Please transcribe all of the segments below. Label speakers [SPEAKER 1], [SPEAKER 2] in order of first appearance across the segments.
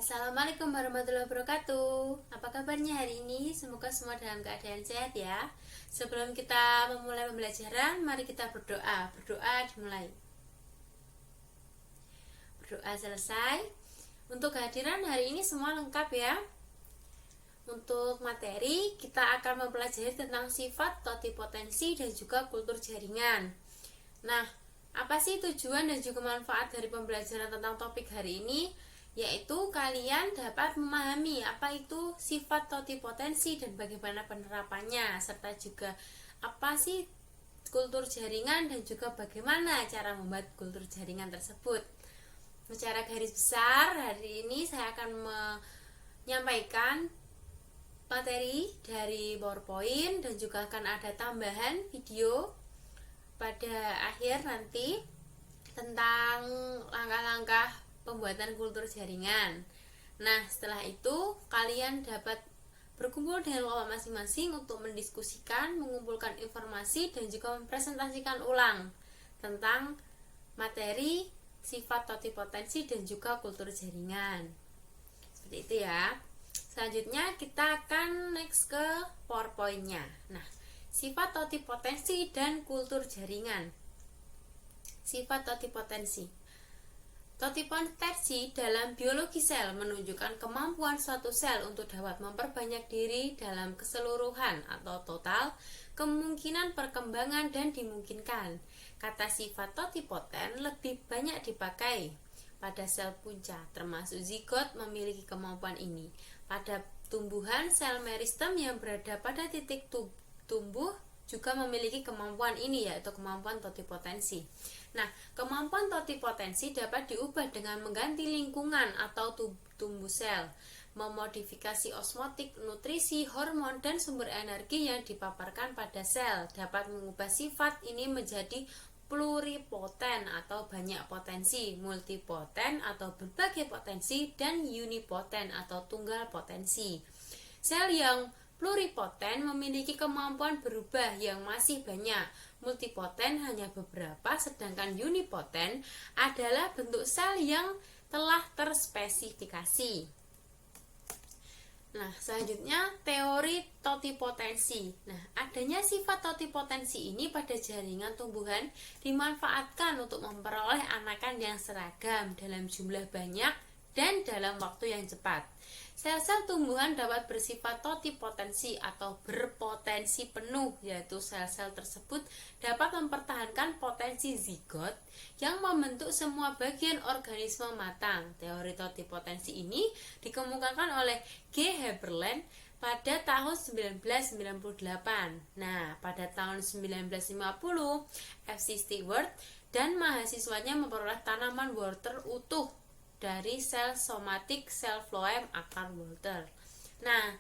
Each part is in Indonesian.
[SPEAKER 1] Assalamualaikum warahmatullahi wabarakatuh. Apa kabarnya hari ini? Semoga semua dalam keadaan sehat ya. Sebelum kita memulai pembelajaran, mari kita berdoa. Berdoa dimulai. Berdoa selesai. Untuk kehadiran hari ini semua lengkap ya. Untuk materi, kita akan mempelajari tentang sifat, totipotensi, dan juga kultur jaringan. Nah, apa sih tujuan dan juga manfaat dari pembelajaran tentang topik hari ini? Yaitu kalian dapat memahami apa itu sifat totipotensi dan bagaimana penerapannya, serta juga apa sih kultur jaringan dan juga bagaimana cara membuat kultur jaringan tersebut. Secara garis besar, hari ini saya akan menyampaikan materi dari PowerPoint dan juga akan ada tambahan video pada akhir nanti tentang langkah-langkah pembuatan kultur jaringan. Nah, setelah itu kalian dapat berkumpul dengan kelompok masing-masing untuk mendiskusikan, mengumpulkan informasi dan juga mempresentasikan ulang tentang materi sifat totipotensi dan juga kultur jaringan. Seperti itu ya. Selanjutnya kita akan next ke PowerPoint-nya. Nah, sifat totipotensi dan kultur jaringan. Sifat totipotensi. Totipotensi dalam biologi sel menunjukkan kemampuan suatu sel untuk dapat memperbanyak diri dalam keseluruhan atau total, kemungkinan perkembangan dan dimungkinkan. Kata sifat totipoten lebih banyak dipakai pada sel punca, termasuk zigot memiliki kemampuan ini. Pada tumbuhan, sel meristem yang berada pada titik tumbuh juga memiliki kemampuan ini, yaitu kemampuan totipotensi. Nah, kemampuan totipotensi dapat diubah dengan mengganti lingkungan atau tumbuh sel, memodifikasi osmotik, nutrisi, hormon, dan sumber energi yang dipaparkan pada sel, dapat mengubah sifat ini menjadi pluripoten atau banyak potensi, multipoten atau berbagai potensi, dan unipoten atau tunggal potensi. Sel yang pluripoten memiliki kemampuan berubah yang masih banyak. Multipoten hanya beberapa, sedangkan unipoten adalah bentuk sel yang telah terspesifikasi. Nah, selanjutnya teori totipotensi. Nah, adanya sifat totipotensi ini pada jaringan tumbuhan dimanfaatkan untuk memperoleh anakan yang seragam dalam jumlah banyak dan dalam waktu yang cepat. Sel-sel tumbuhan dapat bersifat totipotensi atau berpotensi penuh, yaitu sel-sel tersebut dapat mempertahankan potensi zigot yang membentuk semua bagian organisme matang. Teori totipotensi ini dikemukakan oleh G. Haberland pada tahun 1998. Nah, pada tahun 1950, F.C. Stewart dan mahasiswanya memperoleh tanaman wortel utuh dari sel somatik sel floem akar wortel. Nah,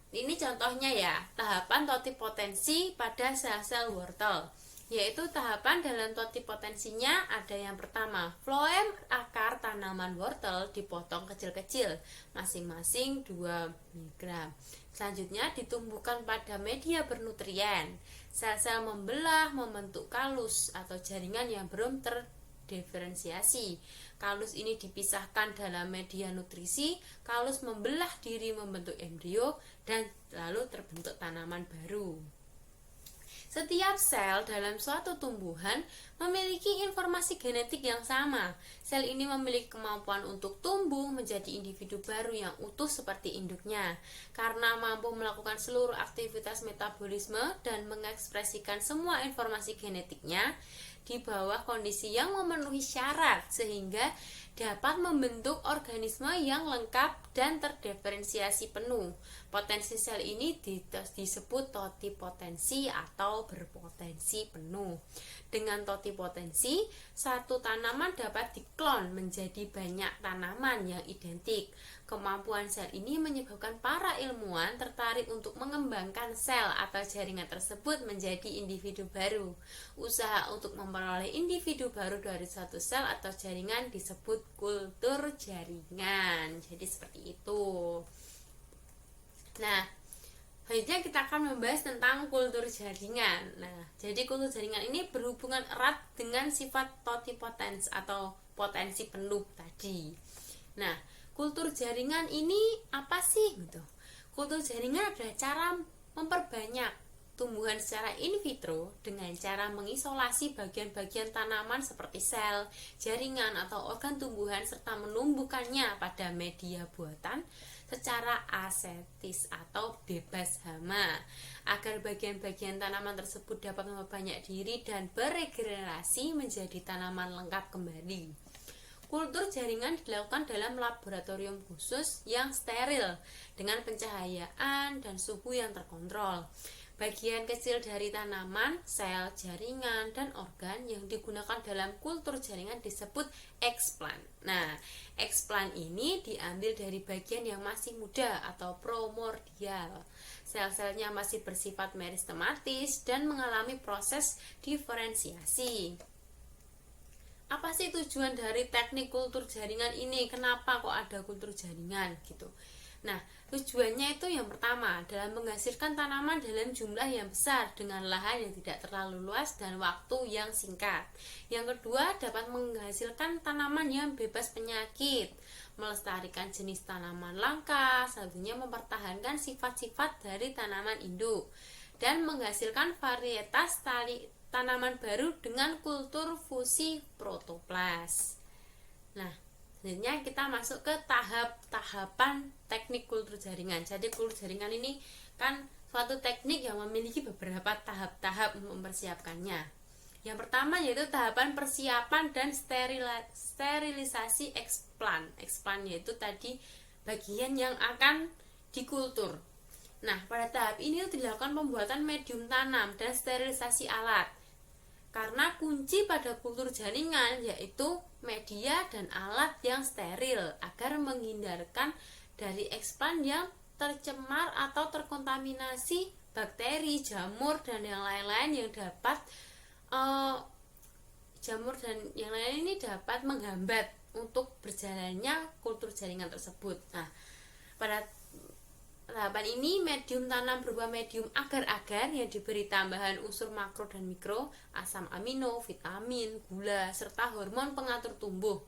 [SPEAKER 1] ini contohnya ya, tahapan totipotensi pada sel-sel wortel. Yaitu tahapan dalam totipotensinya ada yang pertama, floem akar tanaman wortel dipotong kecil-kecil, masing-masing 2 mg. Selanjutnya ditumbuhkan pada media bernutrien. Sel-sel membelah membentuk kalus atau jaringan yang belum terdiferensiasi. Kalus ini dipisahkan dalam media nutrisi, kalus membelah diri membentuk embrio, dan lalu terbentuk tanaman baru. Setiap sel dalam suatu tumbuhan memiliki informasi genetik yang sama. Sel ini memiliki kemampuan untuk tumbuh menjadi individu baru yang utuh seperti induknya. Karena mampu melakukan seluruh aktivitas metabolisme dan mengekspresikan semua informasi genetiknya di bawah kondisi yang memenuhi syarat, sehingga dapat membentuk organisme yang lengkap dan terdiferensiasi penuh. Potensi sel ini disebut totipotensi atau berpotensi penuh. Dengan totipotensi, satu tanaman dapat diklon menjadi banyak tanaman yang identik. Kemampuan sel ini menyebabkan para ilmuwan tertarik untuk mengembangkan sel atau jaringan tersebut menjadi individu baru. Usaha untuk memperoleh individu baru dari satu sel atau jaringan disebut kultur jaringan. Jadi seperti itu. Nah, selanjutnya kita akan membahas tentang kultur jaringan. Nah, jadi kultur jaringan ini berhubungan erat dengan sifat totipotens atau potensi penuh tadi. Nah, kultur jaringan ini apa sih gitu? Kultur jaringan adalah cara memperbanyak tumbuhan secara in vitro dengan cara mengisolasi bagian-bagian tanaman seperti sel, jaringan atau organ tumbuhan serta menumbuhkannya pada media buatan secara asetis atau bebas hama agar bagian-bagian tanaman tersebut dapat memperbanyak diri dan beregenerasi menjadi tanaman lengkap kembali. Kultur jaringan dilakukan dalam laboratorium khusus yang steril dengan pencahayaan dan suhu yang terkontrol. Bagian kecil dari tanaman, sel, jaringan, dan organ yang digunakan dalam kultur jaringan disebut explant. Nah, explant ini diambil dari bagian yang masih muda atau primordial. Sel-selnya masih bersifat meristematis dan mengalami proses diferensiasi. Apa sih tujuan dari teknik kultur jaringan ini? Kenapa kok ada kultur jaringan gitu? Nah, tujuannya itu yang pertama dalam menghasilkan tanaman dalam jumlah yang besar dengan lahan yang tidak terlalu luas dan waktu yang singkat. Yang kedua, dapat menghasilkan tanaman yang bebas penyakit, melestarikan jenis tanaman langka, satunya mempertahankan sifat-sifat dari tanaman induk, dan menghasilkan varietas tanaman baru dengan kultur fusi protoplas. Nah, selanjutnya kita masuk ke tahapan teknik kultur jaringan. Jadi kultur jaringan ini kan suatu teknik yang memiliki beberapa tahap-tahap untuk mempersiapkannya. Yang pertama yaitu tahapan persiapan dan sterilisasi explant. Explant yaitu tadi bagian yang akan dikultur. Nah, pada tahap ini dilakukan pembuatan medium tanam dan sterilisasi alat. Karena kunci pada kultur jaringan yaitu media dan alat yang steril agar menghindarkan dari explant yang tercemar atau terkontaminasi bakteri, jamur dan yang lain-lain yang dapat ini dapat menghambat untuk berjalannya kultur jaringan tersebut. Nah, pada tahapan ini medium tanam berupa medium agar-agar yang diberi tambahan unsur makro dan mikro, asam amino, vitamin, gula, serta hormon pengatur tumbuh.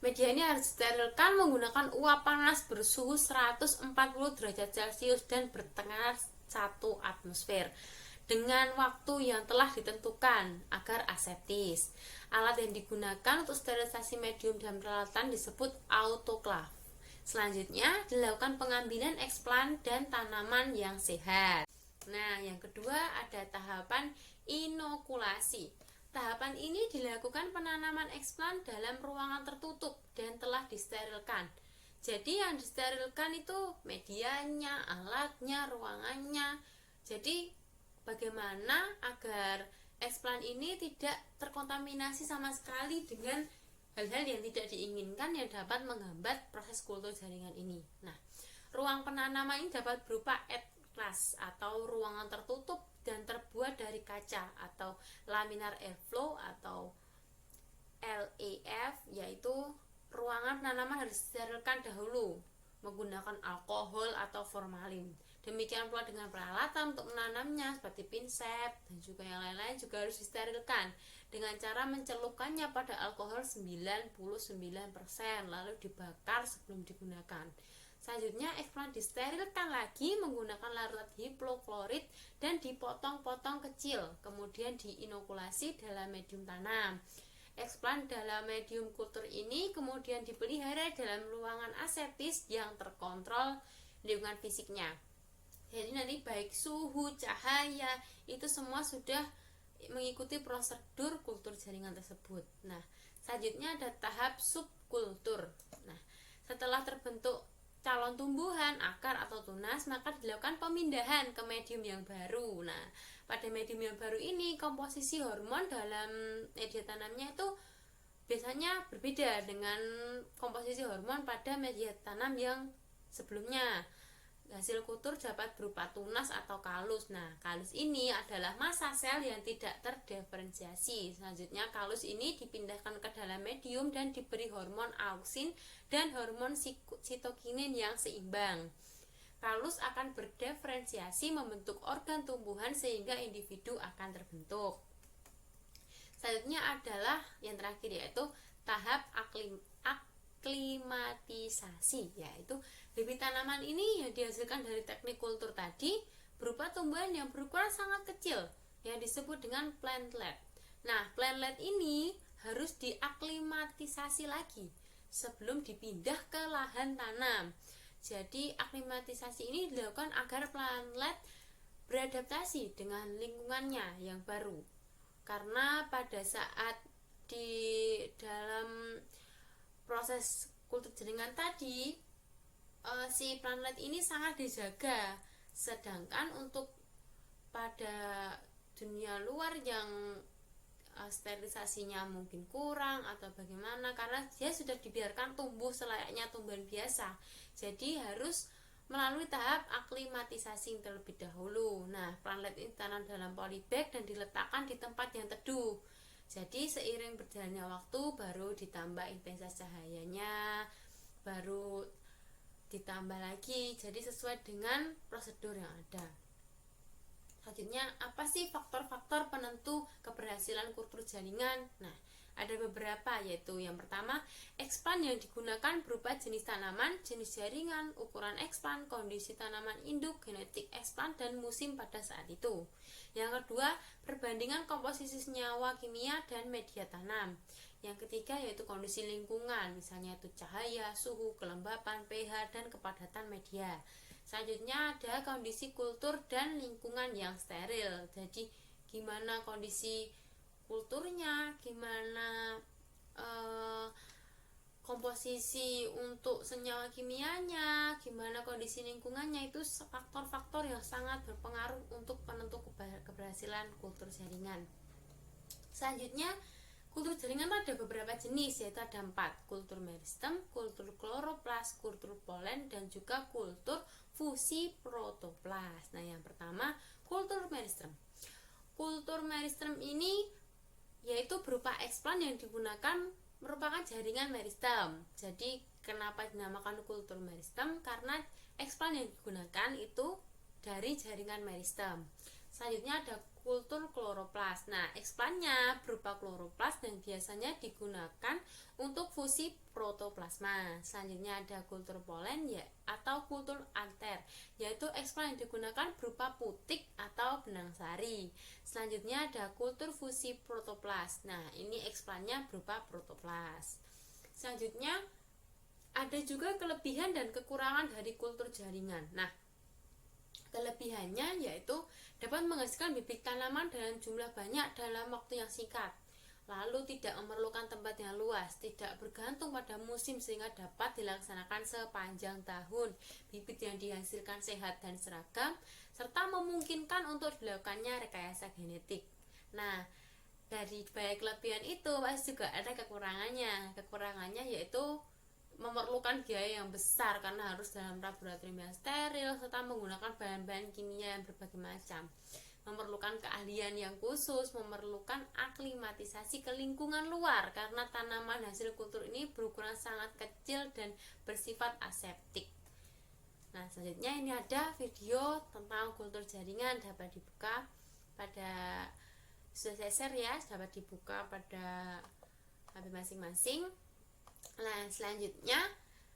[SPEAKER 1] Media ini harus disterilkan menggunakan uap panas bersuhu 140 derajat Celcius dan bertekanan 1 atmosfer dengan waktu yang telah ditentukan agar aseptis. Alat yang digunakan untuk sterilisasi medium dan peralatan disebut autoklaf. Selanjutnya dilakukan pengambilan explant dan tanaman yang sehat. Nah, yang kedua ada tahapan inokulasi. Tahapan ini dilakukan penanaman explant dalam ruangan tertutup dan telah disterilkan. Jadi yang disterilkan itu medianya, alatnya, ruangannya. Jadi bagaimana agar explant ini tidak terkontaminasi sama sekali dengan hal-hal yang tidak diinginkan yang dapat menghambat proses kultur jaringan ini. Nah, ruang penanaman ini dapat berupa atlas atau ruangan tertutup dan terbuat dari kaca atau laminar airflow atau LAF, yaitu ruangan penanaman harus disterilkan dahulu menggunakan alkohol atau formalin. Demikian pula dengan peralatan untuk menanamnya seperti pinset dan juga yang lain-lain juga harus disterilkan dengan cara mencelupkannya pada alkohol 99% lalu dibakar sebelum digunakan. Selanjutnya explant disterilkan lagi menggunakan larutan hipoklorit dan dipotong-potong kecil, kemudian diinokulasi dalam medium tanam. Explant dalam medium kultur ini kemudian dipelihara dalam ruangan aseptis yang terkontrol lingkungan fisiknya. Jadi nanti baik suhu, cahaya, itu semua sudah mengikuti prosedur kultur jaringan tersebut. Nah, selanjutnya ada tahap subkultur. Nah, setelah terbentuk calon tumbuhan, akar atau tunas, maka dilakukan pemindahan ke medium yang baru. Nah, pada medium yang baru ini komposisi hormon dalam media tanamnya itu biasanya berbeda dengan komposisi hormon pada media tanam yang sebelumnya. Hasil kultur dapat berupa tunas atau kalus. Nah, kalus ini adalah massa sel yang tidak terdiferensiasi. Selanjutnya, kalus ini dipindahkan ke dalam medium dan diberi hormon auksin dan hormon sitokinin yang seimbang. Kalus akan berdiferensiasi membentuk organ tumbuhan sehingga individu akan terbentuk. Selanjutnya adalah yang terakhir yaitu tahap aklimatisasi, yaitu bibit tanaman ini yang dihasilkan dari teknik kultur tadi berupa tumbuhan yang berukuran sangat kecil yang disebut dengan plantlet. Nah, plantlet ini harus diaklimatisasi lagi sebelum dipindah ke lahan tanam. Jadi aklimatisasi ini dilakukan agar plantlet beradaptasi dengan lingkungannya yang baru. Karena pada saat di dalam proses kultur jaringan tadi, si plantlet ini sangat dijaga. Sedangkan untuk pada dunia luar yang sterilisasinya mungkin kurang atau bagaimana, karena dia sudah dibiarkan tumbuh selayaknya tumbuhan biasa, jadi harus melalui tahap aklimatisasi terlebih dahulu. Nah, plantlet ini ditanam dalam polybag dan diletakkan di tempat yang teduh. Jadi seiring berjalannya waktu baru ditambah intensitas cahayanya, baru ditambah lagi, jadi sesuai dengan prosedur yang ada. Selanjutnya, apa sih faktor-faktor penentu keberhasilan kultur jaringan? Nah, ada beberapa, yaitu yang pertama, expand yang digunakan berupa jenis tanaman, jenis jaringan, ukuran expand, kondisi tanaman induk, genetik expand, dan musim pada saat itu. Yang kedua, perbandingan komposisi senyawa kimia dan media tanam. Yang ketiga yaitu kondisi lingkungan, misalnya itu cahaya, suhu, kelembapan, pH, dan kepadatan media. Selanjutnya ada kondisi kultur dan lingkungan yang steril. Jadi gimana kondisi kulturnya, gimana komposisi untuk senyawa kimianya, gimana kondisi lingkungannya, itu faktor-faktor yang sangat berpengaruh untuk penentu keberhasilan kultur jaringan. Selanjutnya, kultur jaringan ada beberapa jenis, yaitu ada 4, kultur meristem, kultur kloroplas, kultur polen, dan juga kultur fusi protoplas. Nah, yang pertama, kultur meristem. Kultur meristem ini yaitu berupa expand yang digunakan merupakan jaringan meristem. Jadi kenapa dinamakan kultur meristem? Karena expand yang digunakan itu dari jaringan meristem. Selanjutnya ada kultur kloroplas. Nah, expandnya berupa kloroplas dan biasanya digunakan untuk fusi protoplasma. Selanjutnya ada kultur polen ya atau kultur anter, yaitu expand yang digunakan berupa putik atau benang sari. Selanjutnya ada kultur fusi protoplas. Nah, ini expandnya berupa protoplas. Selanjutnya ada juga kelebihan dan kekurangan dari kultur jaringan. Nah, kelebihannya yaitu dapat menghasilkan bibit tanaman dalam jumlah banyak dalam waktu yang singkat, lalu tidak memerlukan tempat yang luas, tidak bergantung pada musim sehingga dapat dilaksanakan sepanjang tahun, bibit yang dihasilkan sehat dan seragam, serta memungkinkan untuk dilakukannya rekayasa genetik. Nah, dari banyak kelebihan itu pasti juga ada kekurangannya. Kekurangannya yaitu memerlukan biaya yang besar karena harus dalam laboratorium yang steril serta menggunakan bahan-bahan kimia yang berbagai macam, memerlukan keahlian yang khusus, memerlukan aklimatisasi ke lingkungan luar karena tanaman hasil kultur ini berukuran sangat kecil dan bersifat aseptik. Nah, selanjutnya ini ada video tentang kultur jaringan, dapat dibuka pada, sudah saya share ya, dapat dibuka pada HP masing-masing. Nah, selanjutnya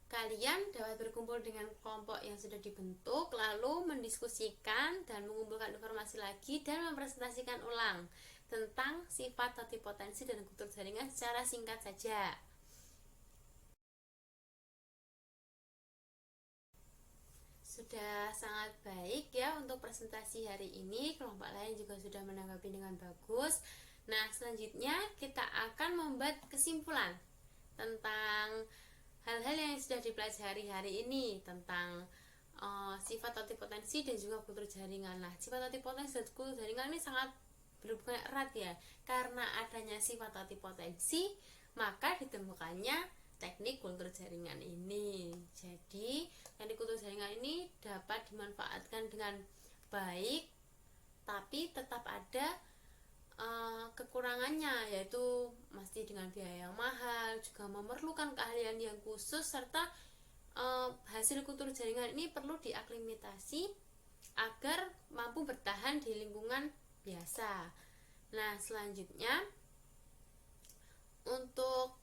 [SPEAKER 1] kalian dapat berkumpul dengan kelompok yang sudah dibentuk, lalu mendiskusikan dan mengumpulkan informasi lagi dan mempresentasikan ulang tentang sifat totipotensi dan kultur jaringan secara singkat saja. Sudah sangat baik ya untuk presentasi hari ini, kelompok lain juga sudah menanggapi dengan bagus. Nah, selanjutnya kita akan membuat kesimpulan tentang hal-hal yang sudah dipelajari hari ini tentang sifat totipotensi dan juga kultur jaringan. Nah, sifat totipotensi dan kultur jaringan ini sangat berhubungan erat ya, karena adanya sifat totipotensi maka ditemukannya teknik kultur jaringan ini. Jadi teknik kultur jaringan ini dapat dimanfaatkan dengan baik, tapi tetap ada kekurangannya, yaitu masih dengan biaya yang mahal, juga memerlukan keahlian yang khusus, serta hasil kultur jaringan ini perlu diaklimatasi agar mampu bertahan di lingkungan biasa. Nah, selanjutnya untuk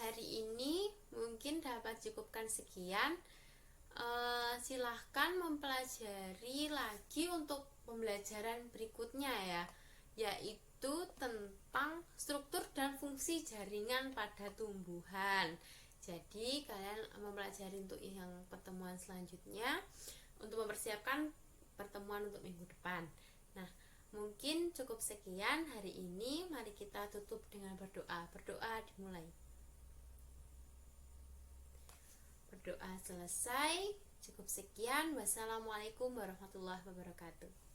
[SPEAKER 1] hari ini mungkin dapat cukupkan sekian. Silahkan mempelajari lagi untuk pembelajaran berikutnya ya, yaitu tentang struktur dan fungsi jaringan pada tumbuhan. Jadi kalian mempelajari untuk yang pertemuan selanjutnya untuk mempersiapkan pertemuan untuk minggu depan. Nah, mungkin cukup sekian hari ini. Mari kita tutup dengan berdoa. Berdoa dimulai. Berdoa selesai. Cukup sekian. Wassalamualaikum warahmatullahi wabarakatuh.